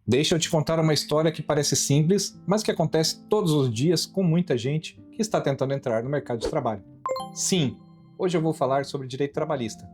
Deixa eu te contar uma história que parece simples, mas que acontece todos os dias com muita gente que está tentando entrar no mercado de trabalho. Sim, hoje eu vou falar sobre direito trabalhista.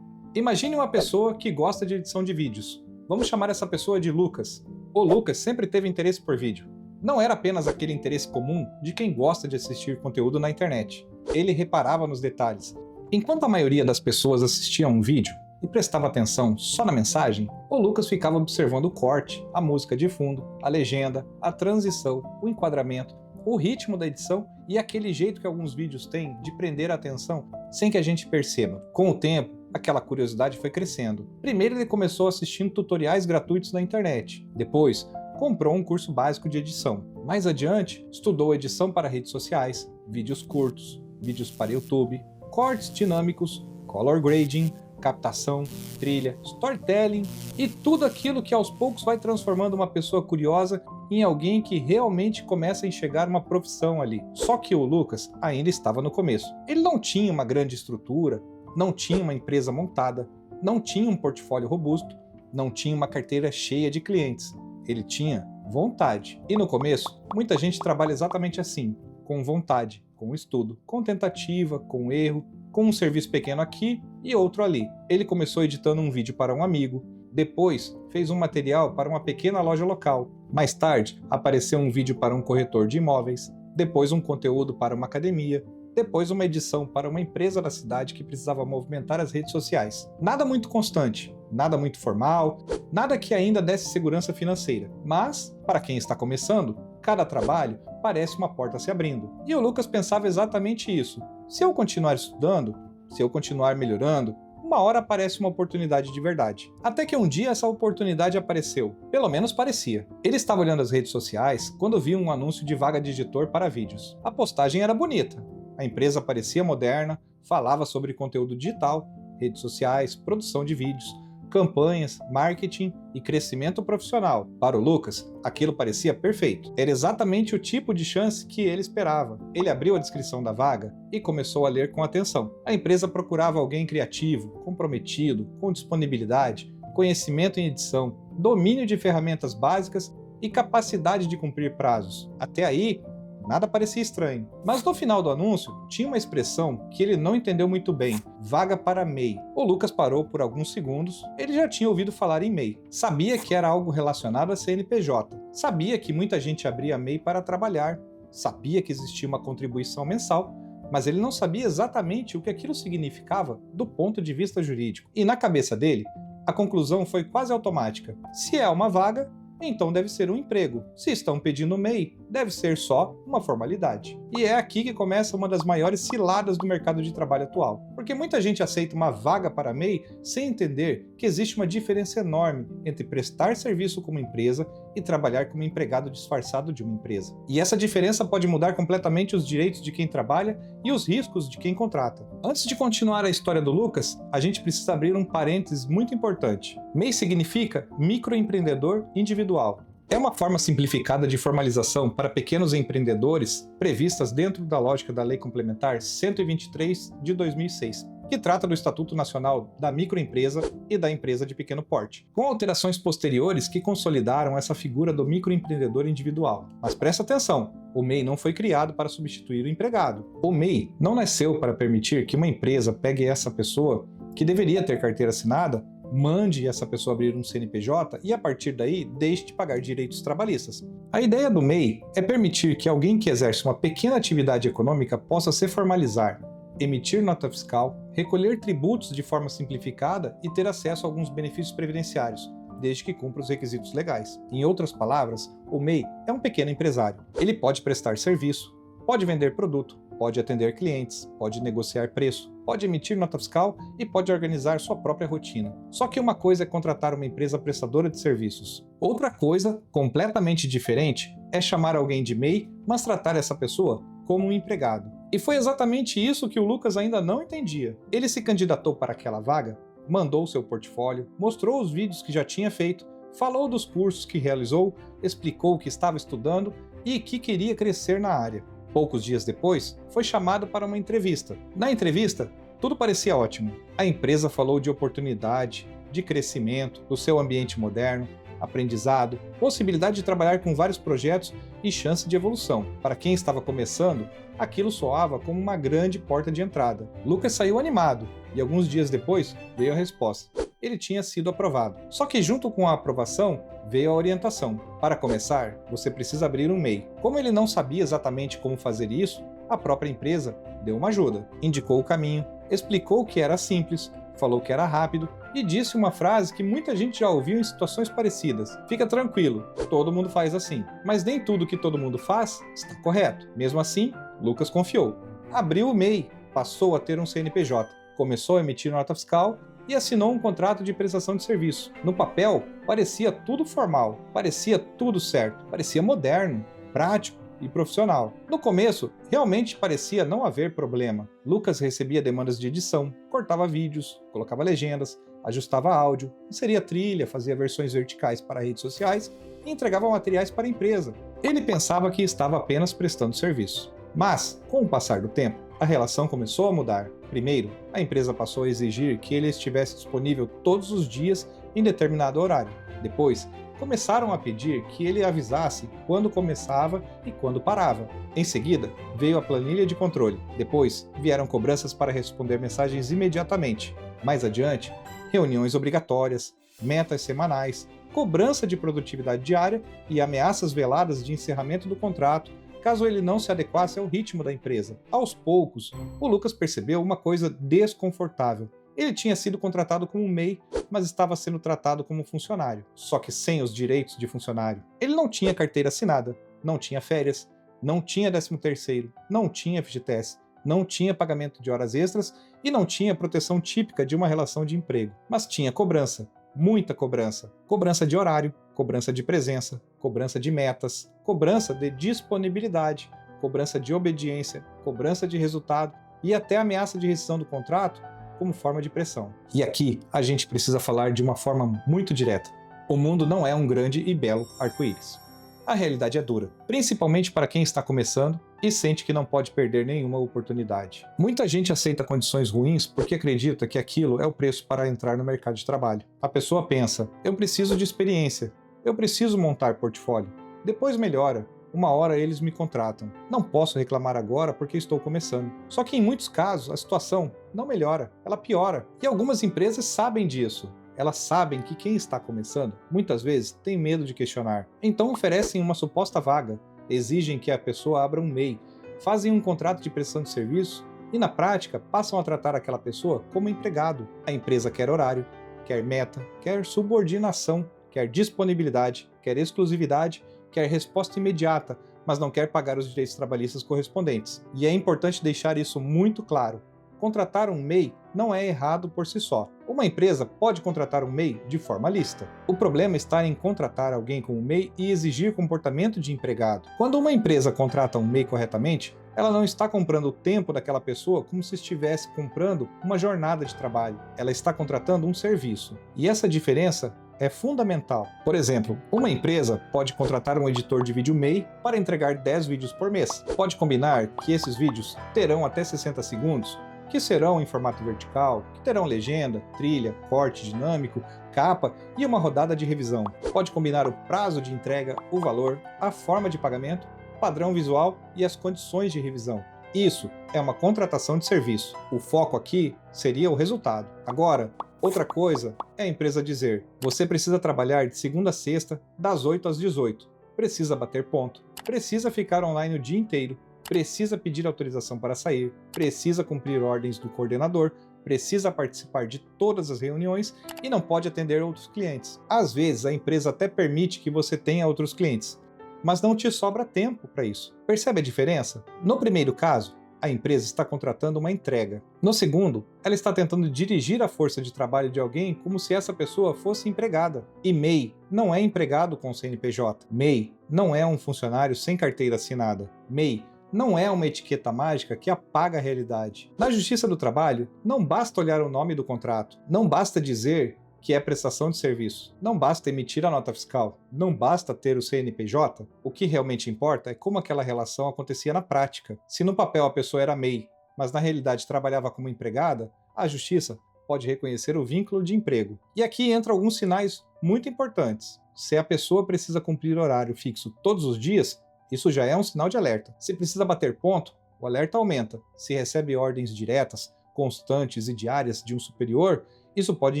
Imagine uma pessoa que gosta de edição de vídeos. Vamos chamar essa pessoa de Lucas. O Lucas sempre teve interesse por vídeo. Não era apenas aquele interesse comum de quem gosta de assistir conteúdo na internet. Ele reparava nos detalhes. Enquanto a maioria das pessoas assistia a um vídeo e prestava atenção só na mensagem, o Lucas ficava observando o corte, a música de fundo, a legenda, a transição, o enquadramento, o ritmo da edição e aquele jeito que alguns vídeos têm de prender a atenção sem que a gente perceba. Com o tempo, aquela curiosidade foi crescendo. Primeiro ele começou assistindo tutoriais gratuitos na internet. Depois, comprou um curso básico de edição. Mais adiante, estudou edição para redes sociais, vídeos curtos, vídeos para YouTube, cortes dinâmicos, color grading, captação, trilha, storytelling e tudo aquilo que aos poucos vai transformando uma pessoa curiosa em alguém que realmente começa a enxergar uma profissão ali. Só que o Lucas ainda estava no começo. Ele não tinha uma grande estrutura, não tinha uma empresa montada, não tinha um portfólio robusto, não tinha uma carteira cheia de clientes. Ele tinha vontade. E no começo, muita gente trabalha exatamente assim, com vontade, com estudo, com tentativa, com erro, com um serviço pequeno aqui e outro ali. Ele começou editando um vídeo para um amigo, depois fez um material para uma pequena loja local. Mais tarde, apareceu um vídeo para um corretor de imóveis, depois um conteúdo para uma academia, depois uma edição para uma empresa da cidade que precisava movimentar as redes sociais. Nada muito constante, nada muito formal, nada que ainda desse segurança financeira. Mas, para quem está começando, cada trabalho parece uma porta se abrindo. E o Lucas pensava exatamente isso. Se eu continuar estudando, se eu continuar melhorando, uma hora aparece uma oportunidade de verdade. Até que um dia essa oportunidade apareceu. Pelo menos parecia. Ele estava olhando as redes sociais quando viu um anúncio de vaga de editor para vídeos. A postagem era bonita. A empresa parecia moderna, falava sobre conteúdo digital, redes sociais, produção de vídeos, campanhas, marketing e crescimento profissional. Para o Lucas, aquilo parecia perfeito. Era exatamente o tipo de chance que ele esperava. Ele abriu a descrição da vaga e começou a ler com atenção. A empresa procurava alguém criativo, comprometido, com disponibilidade, conhecimento em edição, domínio de ferramentas básicas e capacidade de cumprir prazos. Até aí, nada parecia estranho. Mas no final do anúncio, tinha uma expressão que ele não entendeu muito bem. Vaga para MEI. O Lucas parou por alguns segundos. Ele já tinha ouvido falar em MEI. Sabia que era algo relacionado a CNPJ. Sabia que muita gente abria MEI para trabalhar. Sabia que existia uma contribuição mensal. Mas ele não sabia exatamente o que aquilo significava do ponto de vista jurídico. E na cabeça dele, a conclusão foi quase automática. Se é uma vaga, então deve ser um emprego. Se estão pedindo MEI, deve ser só uma formalidade. E é aqui que começa uma das maiores ciladas do mercado de trabalho atual. Porque muita gente aceita uma vaga para MEI sem entender que existe uma diferença enorme entre prestar serviço como empresa e trabalhar como empregado disfarçado de uma empresa. E essa diferença pode mudar completamente os direitos de quem trabalha e os riscos de quem contrata. Antes de continuar a história do Lucas, a gente precisa abrir um parênteses muito importante. MEI significa microempreendedor individual. É uma forma simplificada de formalização para pequenos empreendedores previstas dentro da lógica da Lei Complementar 123 de 2006, que trata do Estatuto Nacional da Microempresa e da Empresa de Pequeno Porte, com alterações posteriores que consolidaram essa figura do microempreendedor individual. Mas presta atenção, o MEI não foi criado para substituir o empregado. O MEI não nasceu para permitir que uma empresa pegue essa pessoa, que deveria ter carteira assinada, mande essa pessoa abrir um CNPJ e, a partir daí, deixe de pagar direitos trabalhistas. A ideia do MEI é permitir que alguém que exerce uma pequena atividade econômica possa se formalizar, emitir nota fiscal, recolher tributos de forma simplificada e ter acesso a alguns benefícios previdenciários, desde que cumpra os requisitos legais. Em outras palavras, o MEI é um pequeno empresário. Ele pode prestar serviço, pode vender produto, pode atender clientes, pode negociar preço, pode emitir nota fiscal e pode organizar sua própria rotina. Só que uma coisa é contratar uma empresa prestadora de serviços. Outra coisa, completamente diferente, é chamar alguém de MEI, mas tratar essa pessoa como um empregado. E foi exatamente isso que o Lucas ainda não entendia. Ele se candidatou para aquela vaga, mandou seu portfólio, mostrou os vídeos que já tinha feito, falou dos cursos que realizou, explicou o que estava estudando e que queria crescer na área. Poucos dias depois, foi chamado para uma entrevista. Na entrevista, tudo parecia ótimo. A empresa falou de oportunidade, de crescimento, do seu ambiente moderno, aprendizado, possibilidade de trabalhar com vários projetos e chance de evolução. Para quem estava começando, aquilo soava como uma grande porta de entrada. Lucas saiu animado e alguns dias depois veio a resposta. Ele tinha sido aprovado. Só que junto com a aprovação veio a orientação. Para começar, você precisa abrir um MEI. Como ele não sabia exatamente como fazer isso, a própria empresa deu uma ajuda, indicou o caminho, explicou que era simples, falou que era rápido e disse uma frase que muita gente já ouviu em situações parecidas. Fica tranquilo, todo mundo faz assim. Mas nem tudo que todo mundo faz está correto. Mesmo assim, Lucas confiou. Abriu o MEI, passou a ter um CNPJ, começou a emitir nota fiscal e assinou um contrato de prestação de serviço. No papel, parecia tudo formal, parecia tudo certo, parecia moderno, prático e profissional. No começo, realmente parecia não haver problema. Lucas recebia demandas de edição, cortava vídeos, colocava legendas, ajustava áudio, inseria trilha, fazia versões verticais para redes sociais e entregava materiais para a empresa. Ele pensava que estava apenas prestando serviço. Mas, com o passar do tempo, a relação começou a mudar. Primeiro, a empresa passou a exigir que ele estivesse disponível todos os dias em determinado horário. Depois, começaram a pedir que ele avisasse quando começava e quando parava. Em seguida, veio a planilha de controle. Depois, vieram cobranças para responder mensagens imediatamente. Mais adiante, reuniões obrigatórias, metas semanais, cobrança de produtividade diária e ameaças veladas de encerramento do contrato caso ele não se adequasse ao ritmo da empresa. Aos poucos, o Lucas percebeu uma coisa desconfortável. Ele tinha sido contratado como MEI, mas estava sendo tratado como funcionário, só que sem os direitos de funcionário. Ele não tinha carteira assinada, não tinha férias, não tinha 13º, não tinha FGTS, não tinha pagamento de horas extras e não tinha proteção típica de uma relação de emprego. Mas tinha cobrança, muita cobrança. Cobrança de horário, cobrança de presença, cobrança de metas, cobrança de disponibilidade, cobrança de obediência, cobrança de resultado e até ameaça de rescisão do contrato como forma de pressão. E aqui a gente precisa falar de uma forma muito direta. O mundo não é um grande e belo arco-íris. A realidade é dura, principalmente para quem está começando e sente que não pode perder nenhuma oportunidade. Muita gente aceita condições ruins porque acredita que aquilo é o preço para entrar no mercado de trabalho. A pessoa pensa, eu preciso de experiência, eu preciso montar portfólio, depois melhora, uma hora eles me contratam. Não posso reclamar agora porque estou começando. Só que em muitos casos a situação não melhora, ela piora. E algumas empresas sabem disso. Elas sabem que quem está começando, muitas vezes, tem medo de questionar. Então oferecem uma suposta vaga, exigem que a pessoa abra um MEI, fazem um contrato de prestação de serviço e, na prática, passam a tratar aquela pessoa como empregado. A empresa quer horário, quer meta, quer subordinação, quer disponibilidade, quer exclusividade, quer resposta imediata, mas não quer pagar os direitos trabalhistas correspondentes. E é importante deixar isso muito claro. Contratar um MEI não é errado por si só. Uma empresa pode contratar um MEI de forma lícita. O problema está em contratar alguém como MEI e exigir comportamento de empregado. Quando uma empresa contrata um MEI corretamente, ela não está comprando o tempo daquela pessoa como se estivesse comprando uma jornada de trabalho. Ela está contratando um serviço. E essa diferença é fundamental. Por exemplo, uma empresa pode contratar um editor de vídeo MEI para entregar 10 vídeos por mês. Pode combinar que esses vídeos terão até 60 segundos, que serão em formato vertical, que terão legenda, trilha, corte dinâmico, capa e uma rodada de revisão. Pode combinar o prazo de entrega, o valor, a forma de pagamento, padrão visual e as condições de revisão. Isso é uma contratação de serviço. O foco aqui seria o resultado. Agora, outra coisa é a empresa dizer: você precisa trabalhar de segunda a sexta, das 8 às 18. Precisa bater ponto. Precisa ficar online o dia inteiro. Precisa pedir autorização para sair. Precisa cumprir ordens do coordenador. Precisa participar de todas as reuniões e não pode atender outros clientes. Às vezes, a empresa até permite que você tenha outros clientes, mas não te sobra tempo para isso. Percebe a diferença? No primeiro caso, a empresa está contratando uma entrega. No segundo, ela está tentando dirigir a força de trabalho de alguém como se essa pessoa fosse empregada. E MEI não é empregado com CNPJ. MEI não é um funcionário sem carteira assinada. MEI não é uma etiqueta mágica que apaga a realidade. Na Justiça do Trabalho, não basta olhar o nome do contrato, não basta dizer que é prestação de serviço, não basta emitir a nota fiscal, não basta ter o CNPJ. O que realmente importa é como aquela relação acontecia na prática. Se no papel a pessoa era MEI, mas na realidade trabalhava como empregada, a Justiça pode reconhecer o vínculo de emprego. E aqui entram alguns sinais muito importantes. Se a pessoa precisa cumprir horário fixo todos os dias, isso já é um sinal de alerta. Se precisa bater ponto, o alerta aumenta. Se recebe ordens diretas, constantes e diárias de um superior, isso pode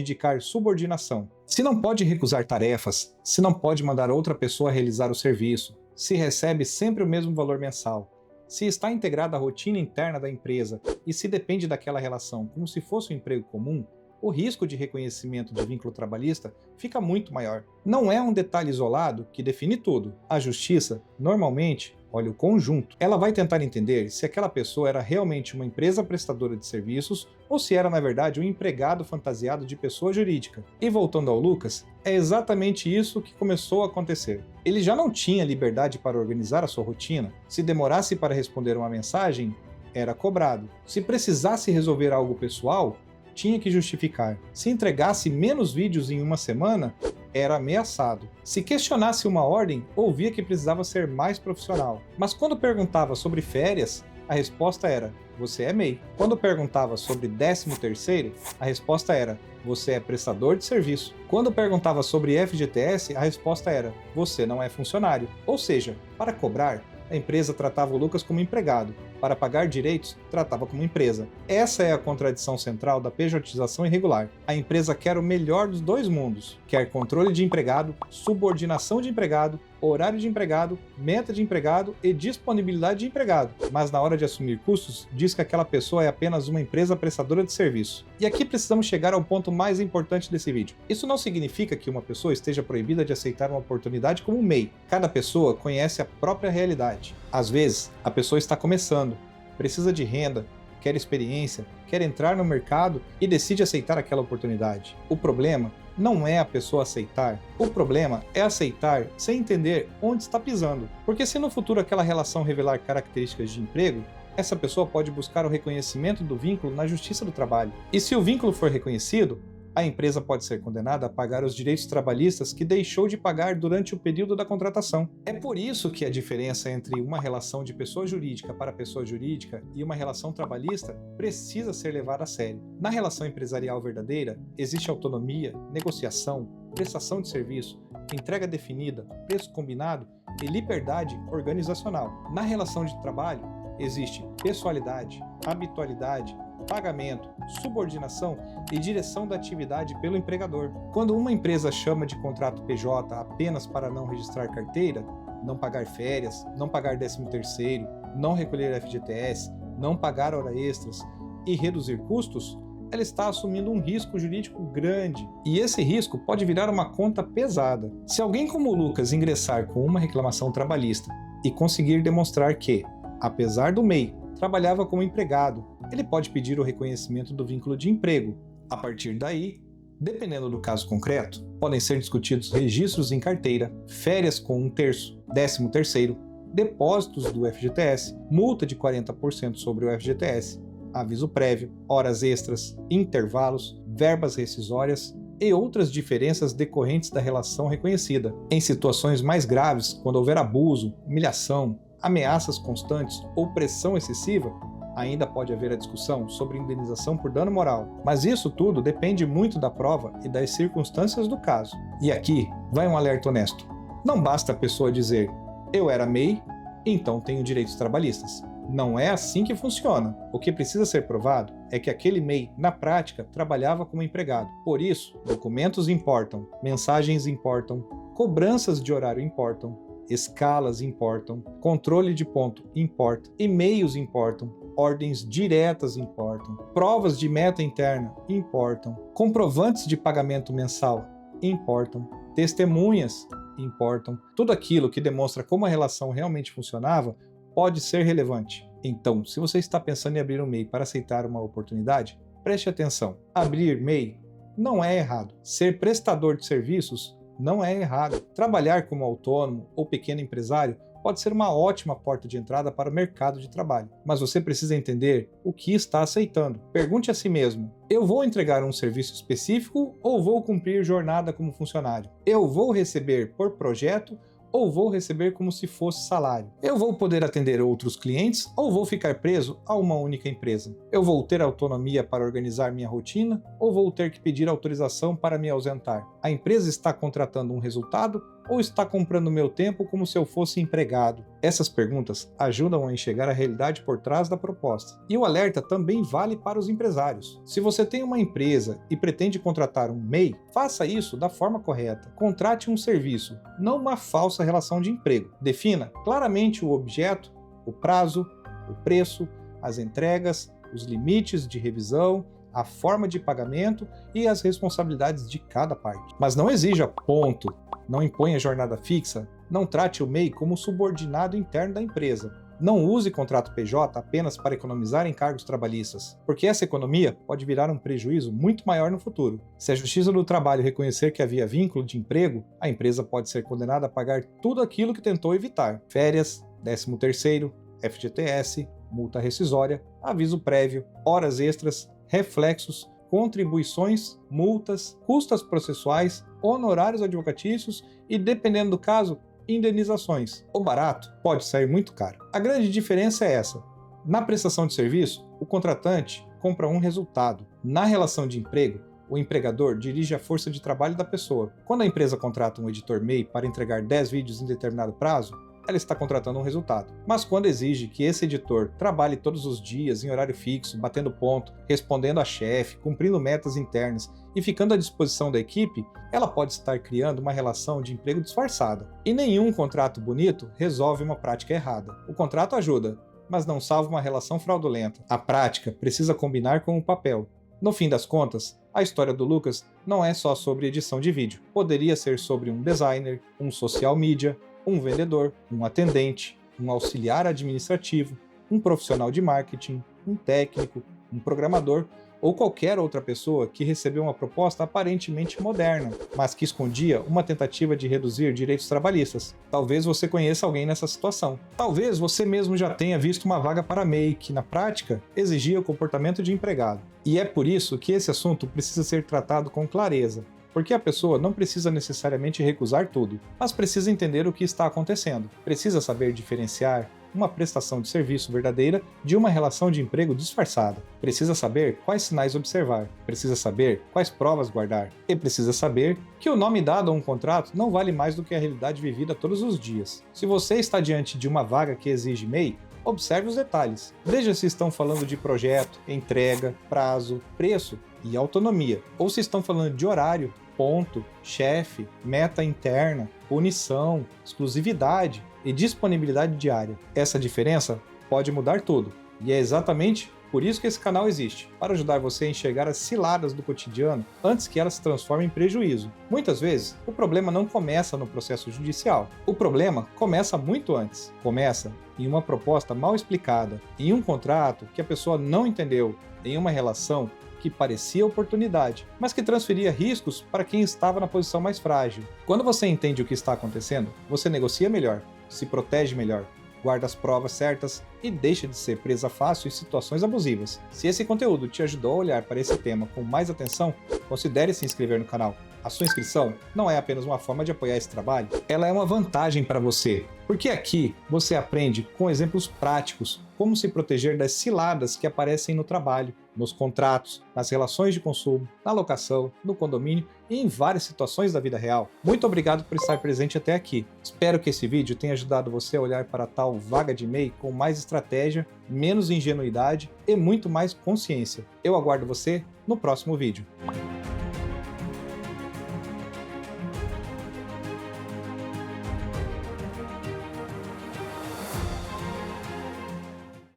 indicar subordinação. Se não pode recusar tarefas, se não pode mandar outra pessoa realizar o serviço, se recebe sempre o mesmo valor mensal, se está integrada à rotina interna da empresa e se depende daquela relação como se fosse um emprego comum, o risco de reconhecimento de vínculo trabalhista fica muito maior. Não é um detalhe isolado que define tudo. A justiça, normalmente, olha o conjunto. Ela vai tentar entender se aquela pessoa era realmente uma empresa prestadora de serviços ou se era, na verdade, um empregado fantasiado de pessoa jurídica. E voltando ao Lucas, é exatamente isso que começou a acontecer. Ele já não tinha liberdade para organizar a sua rotina. Se demorasse para responder uma mensagem, era cobrado. Se precisasse resolver algo pessoal, tinha que justificar. Se entregasse menos vídeos em uma semana, era ameaçado. Se questionasse uma ordem, ouvia que precisava ser mais profissional. Mas quando perguntava sobre férias, a resposta era: você é MEI. Quando perguntava sobre 13º, a resposta era: você é prestador de serviço. Quando perguntava sobre FGTS, a resposta era: você não é funcionário. Ou seja, para cobrar, a empresa tratava o Lucas como empregado. Para pagar direitos, tratava como empresa. Essa é a contradição central da pejotização irregular. A empresa quer o melhor dos dois mundos. Quer controle de empregado, subordinação de empregado, horário de empregado, meta de empregado e disponibilidade de empregado. Mas na hora de assumir custos, diz que aquela pessoa é apenas uma empresa prestadora de serviço. E aqui precisamos chegar ao ponto mais importante desse vídeo. Isso não significa que uma pessoa esteja proibida de aceitar uma oportunidade como um MEI. Cada pessoa conhece a própria realidade. Às vezes, a pessoa está começando, precisa de renda, quer experiência, quer entrar no mercado e decide aceitar aquela oportunidade. O problema não é a pessoa aceitar, o problema é aceitar sem entender onde está pisando. Porque se no futuro aquela relação revelar características de emprego, essa pessoa pode buscar o reconhecimento do vínculo na Justiça do Trabalho. E se o vínculo for reconhecido, a empresa pode ser condenada a pagar os direitos trabalhistas que deixou de pagar durante o período da contratação. É por isso que a diferença entre uma relação de pessoa jurídica para pessoa jurídica e uma relação trabalhista precisa ser levada a sério. Na relação empresarial verdadeira, existe autonomia, negociação, prestação de serviço, entrega definida, preço combinado e liberdade organizacional. Na relação de trabalho, existe pessoalidade, habitualidade, pagamento, subordinação e direção da atividade pelo empregador. Quando uma empresa chama de contrato PJ apenas para não registrar carteira, não pagar férias, não pagar 13º, não recolher FGTS, não pagar hora extras e reduzir custos, ela está assumindo um risco jurídico grande. E esse risco pode virar uma conta pesada. Se alguém como o Lucas ingressar com uma reclamação trabalhista e conseguir demonstrar que, apesar do MEI, trabalhava como empregado, ele pode pedir o reconhecimento do vínculo de emprego. A partir daí, dependendo do caso concreto, podem ser discutidos registros em carteira, férias com 1/3, 13º, depósitos do FGTS, multa de 40% sobre o FGTS, aviso prévio, horas extras, intervalos, verbas rescisórias e outras diferenças decorrentes da relação reconhecida. Em situações mais graves, quando houver abuso, humilhação, ameaças constantes ou pressão excessiva, ainda pode haver a discussão sobre indenização por dano moral. Mas isso tudo depende muito da prova e das circunstâncias do caso. E aqui vai um alerta honesto. Não basta a pessoa dizer: eu era MEI, então tenho direitos trabalhistas. Não é assim que funciona. O que precisa ser provado é que aquele MEI, na prática, trabalhava como empregado. Por isso, documentos importam, mensagens importam, cobranças de horário importam, escalas importam, controle de ponto importa, e-mails importam, ordens diretas importam, provas de meta interna importam, comprovantes de pagamento mensal importam, testemunhas importam. Tudo aquilo que demonstra como a relação realmente funcionava pode ser relevante. Então, se você está pensando em abrir um MEI para aceitar uma oportunidade, preste atenção. Abrir MEI não é errado. Ser prestador de serviços não é errado. Trabalhar como autônomo ou pequeno empresário pode ser uma ótima porta de entrada para o mercado de trabalho. Mas você precisa entender o que está aceitando. Pergunte a si mesmo: eu vou entregar um serviço específico ou vou cumprir jornada como funcionário? Eu vou receber por projeto ou vou receber como se fosse salário? Eu vou poder atender outros clientes ou vou ficar preso a uma única empresa? Eu vou ter autonomia para organizar minha rotina ou vou ter que pedir autorização para me ausentar? A empresa está contratando um resultado ou está comprando meu tempo como se eu fosse empregado? Essas perguntas ajudam a enxergar a realidade por trás da proposta. E o alerta também vale para os empresários. Se você tem uma empresa e pretende contratar um MEI, faça isso da forma correta. Contrate um serviço, não uma falsa relação de emprego. Defina claramente o objeto, o prazo, o preço, as entregas, os limites de revisão, a forma de pagamento e as responsabilidades de cada parte. Mas não exija ponto. Não imponha jornada fixa, não trate o MEI como subordinado interno da empresa. Não use contrato PJ apenas para economizar encargos trabalhistas, porque essa economia pode virar um prejuízo muito maior no futuro. Se a Justiça do Trabalho reconhecer que havia vínculo de emprego, a empresa pode ser condenada a pagar tudo aquilo que tentou evitar: férias, 13º, FGTS, multa rescisória, aviso prévio, horas extras, reflexos, contribuições, multas, custas processuais, honorários advocatícios e, dependendo do caso, indenizações. O barato pode sair muito caro. A grande diferença é essa: na prestação de serviço, o contratante compra um resultado. Na relação de emprego, o empregador dirige a força de trabalho da pessoa. Quando a empresa contrata um editor MEI para entregar 10 vídeos em determinado prazo, ela está contratando um resultado. Mas quando exige que esse editor trabalhe todos os dias em horário fixo, batendo ponto, respondendo a chefe, cumprindo metas internas e ficando à disposição da equipe, ela pode estar criando uma relação de emprego disfarçada. E nenhum contrato bonito resolve uma prática errada. O contrato ajuda, mas não salva uma relação fraudulenta. A prática precisa combinar com o papel. No fim das contas, a história do Lucas não é só sobre edição de vídeo. Poderia ser sobre um designer, um social media, um vendedor, um atendente, um auxiliar administrativo, um profissional de marketing, um técnico, um programador ou qualquer outra pessoa que recebeu uma proposta aparentemente moderna, mas que escondia uma tentativa de reduzir direitos trabalhistas. Talvez você conheça alguém nessa situação. Talvez você mesmo já tenha visto uma vaga para MEI que, na prática, exigia o comportamento de empregado. E é por isso que esse assunto precisa ser tratado com clareza. Porque a pessoa não precisa necessariamente recusar tudo, mas precisa entender o que está acontecendo. Precisa saber diferenciar uma prestação de serviço verdadeira de uma relação de emprego disfarçada. Precisa saber quais sinais observar. Precisa saber quais provas guardar. E precisa saber que o nome dado a um contrato não vale mais do que a realidade vivida todos os dias. Se você está diante de uma vaga que exige MEI, observe os detalhes. Veja se estão falando de projeto, entrega, prazo, preço e autonomia, ou se estão falando de horário, ponto, chefe, meta interna, punição, exclusividade e disponibilidade diária. Essa diferença pode mudar tudo, e é exatamente por isso que esse canal existe, para ajudar você a enxergar as ciladas do cotidiano antes que elas se transformem em prejuízo. Muitas vezes, o problema não começa no processo judicial. O problema começa muito antes. Começa em uma proposta mal explicada, em um contrato que a pessoa não entendeu, em uma relação que parecia oportunidade, mas que transferia riscos para quem estava na posição mais frágil. Quando você entende o que está acontecendo, você negocia melhor, se protege melhor, guarda as provas certas e deixa de ser presa fácil em situações abusivas. Se esse conteúdo te ajudou a olhar para esse tema com mais atenção, considere se inscrever no canal. A sua inscrição não é apenas uma forma de apoiar esse trabalho, ela é uma vantagem para você, porque aqui você aprende com exemplos práticos como se proteger das ciladas que aparecem no trabalho, nos contratos, nas relações de consumo, na locação, no condomínio e em várias situações da vida real. Muito obrigado por estar presente até aqui. Espero que esse vídeo tenha ajudado você a olhar para tal vaga de MEI com mais estratégia, menos ingenuidade e muito mais consciência. Eu aguardo você no próximo vídeo.